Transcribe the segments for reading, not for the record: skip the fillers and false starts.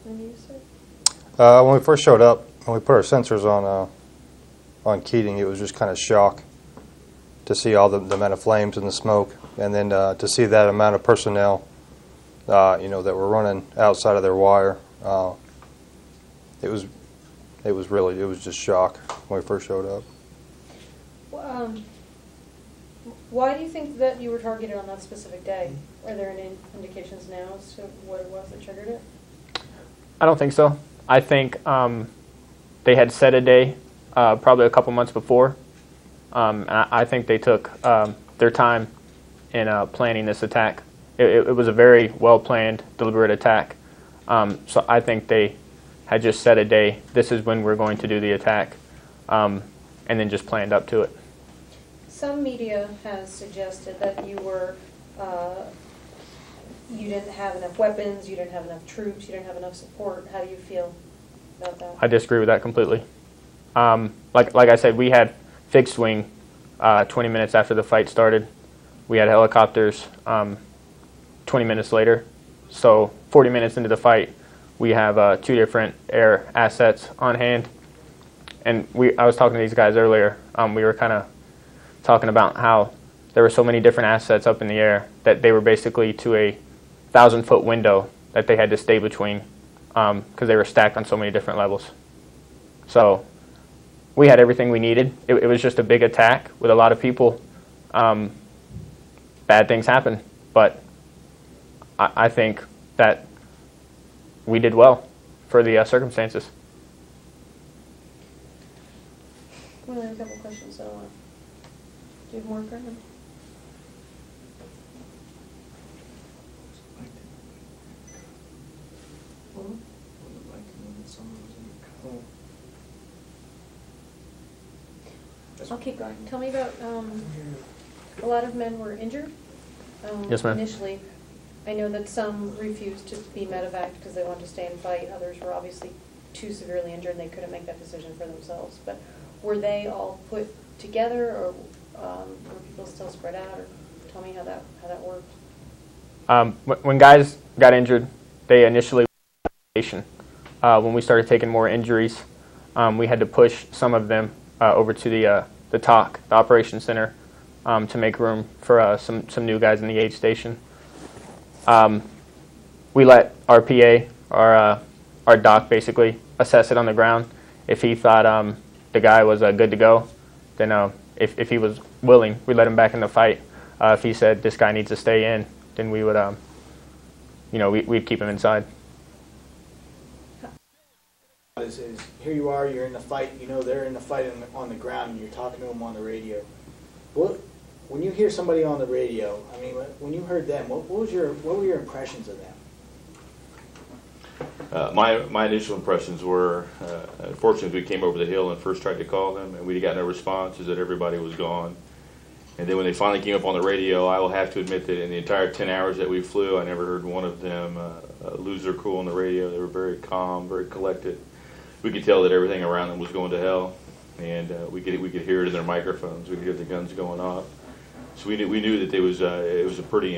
Interviews, sir? When we first showed up, when we put our sensors on Keating, it was just kind of shock to see all the amount of flames and the smoke, and then to see that amount of personnel, that were running outside of their wire. It was just shock when we first showed up. Well, why do you think that you were targeted on that specific day? Are there any indications now as to what it was that triggered it? I don't think so. I think they had set a day probably a couple months before. I think they took their time in planning this attack. It was a very well-planned, deliberate attack. So I think they had just set a day. This is when we're going to do the attack, and then just planned up to it. Some media has suggested that you were, you didn't have enough weapons, you didn't have enough troops, you didn't have enough support. How do you feel about that? I disagree with that completely. Like I said, we had fixed wing 20 minutes after the fight started. We had helicopters 20 minutes later. So 40 minutes into the fight, we have 2 different air assets on hand. And I was talking to these guys earlier. We were kind of talking about how there were so many different assets up in the air that they were basically to a 1,000-foot window that they had to stay between because they were stacked on so many different levels. So we had everything we needed. It was just a big attack with a lot of people. Bad things happen, but I think that we did well for the circumstances. We only have a couple questions, so do you have more, Graham? I'll keep going. Tell me about, a lot of men were injured. Yes, ma'am. Initially, I know that some refused to be medevaced because they wanted to stay and fight. Others were obviously too severely injured and they couldn't make that decision for themselves. But were they all put together, or were people still spread out? Or tell me how that worked. When guys got injured, they initially went. When we started taking more injuries, we had to push some of them over to the TOC, the Operations Center, to make room for some new guys in the aid station. We let our PA, our doc, basically assess it on the ground. If he thought the guy was good to go, then if he was willing, we let him back in the fight. If he said this guy needs to stay in, then we would, we'd keep him inside. Is here you are, you're in the fight, they're in the fight on the ground, and you're talking to them on the radio. When you hear somebody on the radio, when you heard them, what were your impressions of them? My initial impressions were, unfortunately, we came over the hill and first tried to call them, and we got no response, is that everybody was gone. And then when they finally came up on the radio, I will have to admit that in the entire 10 hours that we flew, I never heard one of them lose their cool on the radio. They were very calm, very collected. We could tell that everything around them was going to hell, and we could hear it in their microphones. We could hear the guns going off. So we knew that it was a pretty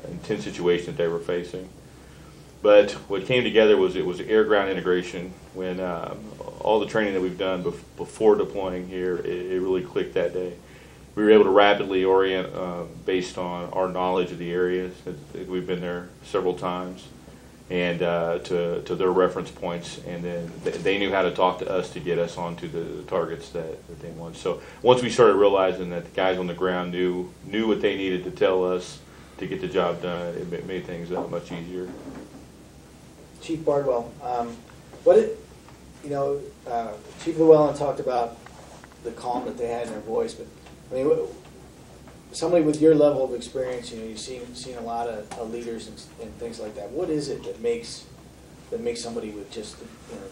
intense situation that they were facing. But what came together was air-ground integration. When all the training that we've done before deploying here, it really clicked that day. We were able to rapidly orient based on our knowledge of the areas. We've been there several times, and to their reference points, and then they knew how to talk to us to get us onto the targets that they wanted. So once we started realizing that the guys on the ground knew what they needed to tell us to get the job done, it made things much easier. Chief Bardwell, Chief Lewallen talked about the calm that they had in their voice, but somebody with your level of experience, you've seen a lot of leaders and things like that. What is it that makes somebody with just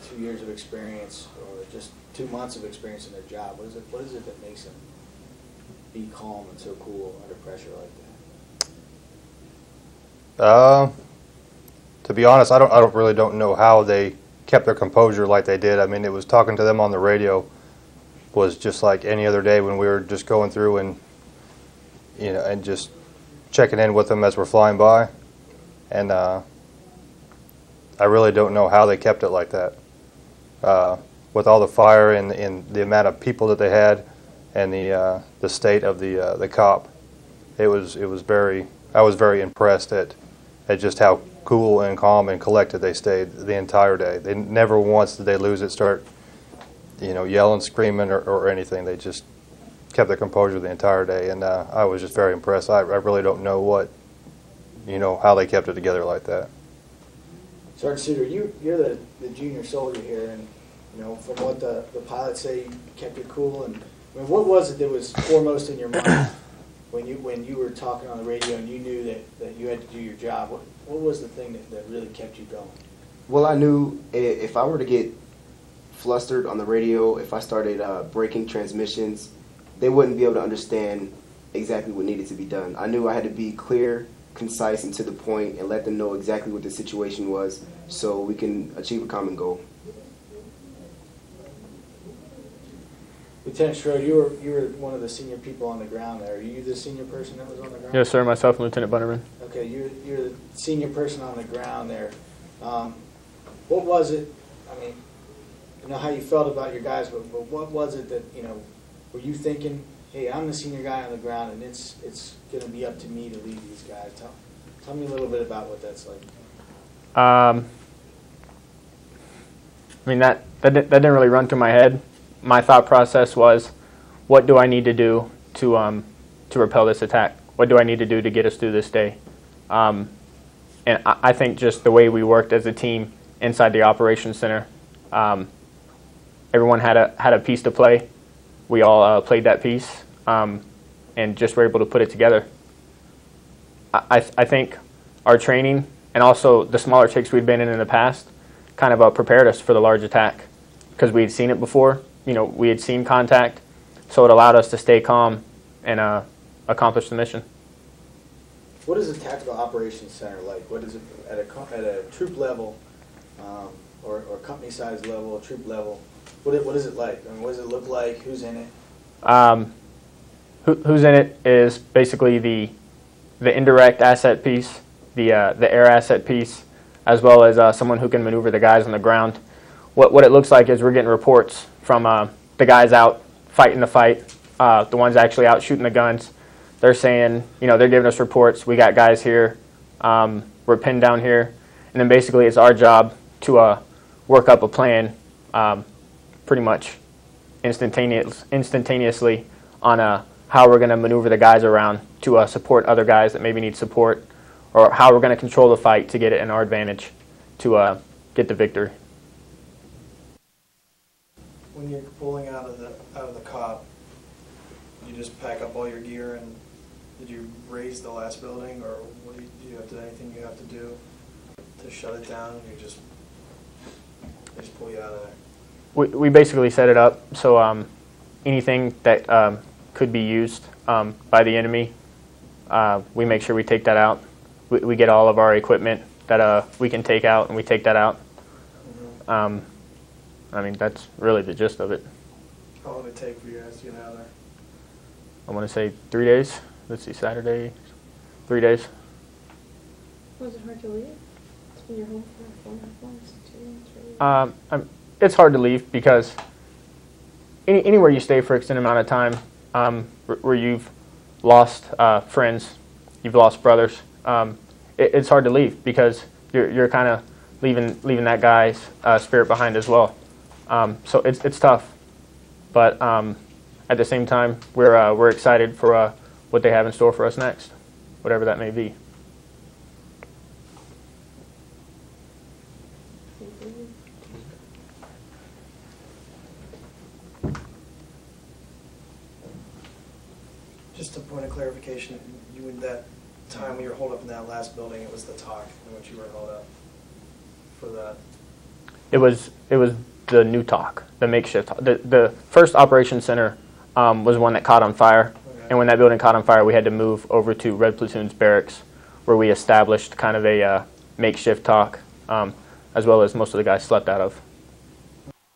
2 years of experience or just 2 months of experience in their job? What is it that makes them be calm and so cool under pressure like that? To be honest, I don't know how they kept their composure like they did. It was talking to them on the radio was just like any other day when we were just going through and and just checking in with them as we're flying by. And I I really don't know how they kept it like that. With all the fire and the amount of people that they had, and the state of the cop, I was very impressed at just how cool and calm and collected they stayed the entire day. They never once did they lose it, start yelling, screaming, or anything. They just kept their composure the entire day, and I was just very impressed. I really don't know how they kept it together like that. Sergeant Souter, you're the junior soldier here, and from what the pilots say, you kept it cool. And I mean, what was it that was foremost in your mind when you were talking on the radio and you knew that you had to do your job? What was the thing that really kept you going? Well, I knew if I were to get flustered on the radio, if I started breaking transmissions, they wouldn't be able to understand exactly what needed to be done. I knew I had to be clear, concise, and to the point, and let them know exactly what the situation was so we can achieve a common goal. Lieutenant Shrode, you were one of the senior people on the ground there. Are you the senior person that was on the ground? Yes, sir. Myself and Lieutenant Bunnerman. Okay, you're the senior person on the ground there. What was it? I mean, I know how you felt about your guys, but what was it that were you thinking, hey, I'm the senior guy on the ground, and it's going to be up to me to lead these guys? Tell me a little bit about what that's like. I mean, that didn't really run through my head. My thought process was, what do I need to do to repel this attack? What do I need to do to get us through this day? And I think just the way we worked as a team inside the operations center, everyone had a piece to play. We all played that piece, and just were able to put it together. I think our training and also the smaller takes we'd been in the past kind of prepared us for the large attack, because we had seen it before. We had seen contact, so it allowed us to stay calm and accomplish the mission. What is a tactical operations center like? What is it at a troop level, or company size level, troop level? What is it like? I mean, what does it look like? Who's in it? Who's in it is basically the indirect asset piece, the air asset piece, as well as someone who can maneuver the guys on the ground. What it looks like is we're getting reports from the guys out fighting the fight, the ones actually out shooting the guns. They're saying, they're giving us reports. We got guys here. We're pinned down here. And then basically it's our job to work up a plan pretty much instantaneously on how we're going to maneuver the guys around to support other guys that maybe need support, or how we're going to control the fight to get it in our advantage to get the victory. When you're pulling out of the cop, you just pack up all your gear, and did you raise the last building, or what do you have to anything you have to do to shut it down? They just pull you out of there. We basically set it up so anything that could be used by the enemy, we make sure we take that out. We get all of our equipment that we can take out, and we take that out. Mm-hmm. I mean, that's really the gist of it. How long did it take for you guys to get out of there? I want to say 3 days. Let's see, Saturday, 3 days. Was it hard to leave? It's been your home for 4.5 months, 2 months, it's hard to leave because anywhere you stay for an extended amount of time, where you've lost friends, you've lost brothers, it's hard to leave because you're kind of leaving that guy's spirit behind as well. So it's tough, but at the same time, we're excited for what they have in store for us next, whatever that may be. Just a point of clarification, you in that time when you were holed up in that last building, it was the talk in which you were held up for that? It was the new talk, the makeshift talk. The first operations center was one that caught on fire, okay. And when that building caught on fire, we had to move over to Red Platoon's barracks, where we established kind of a makeshift talk, as well as most of the guys slept out of.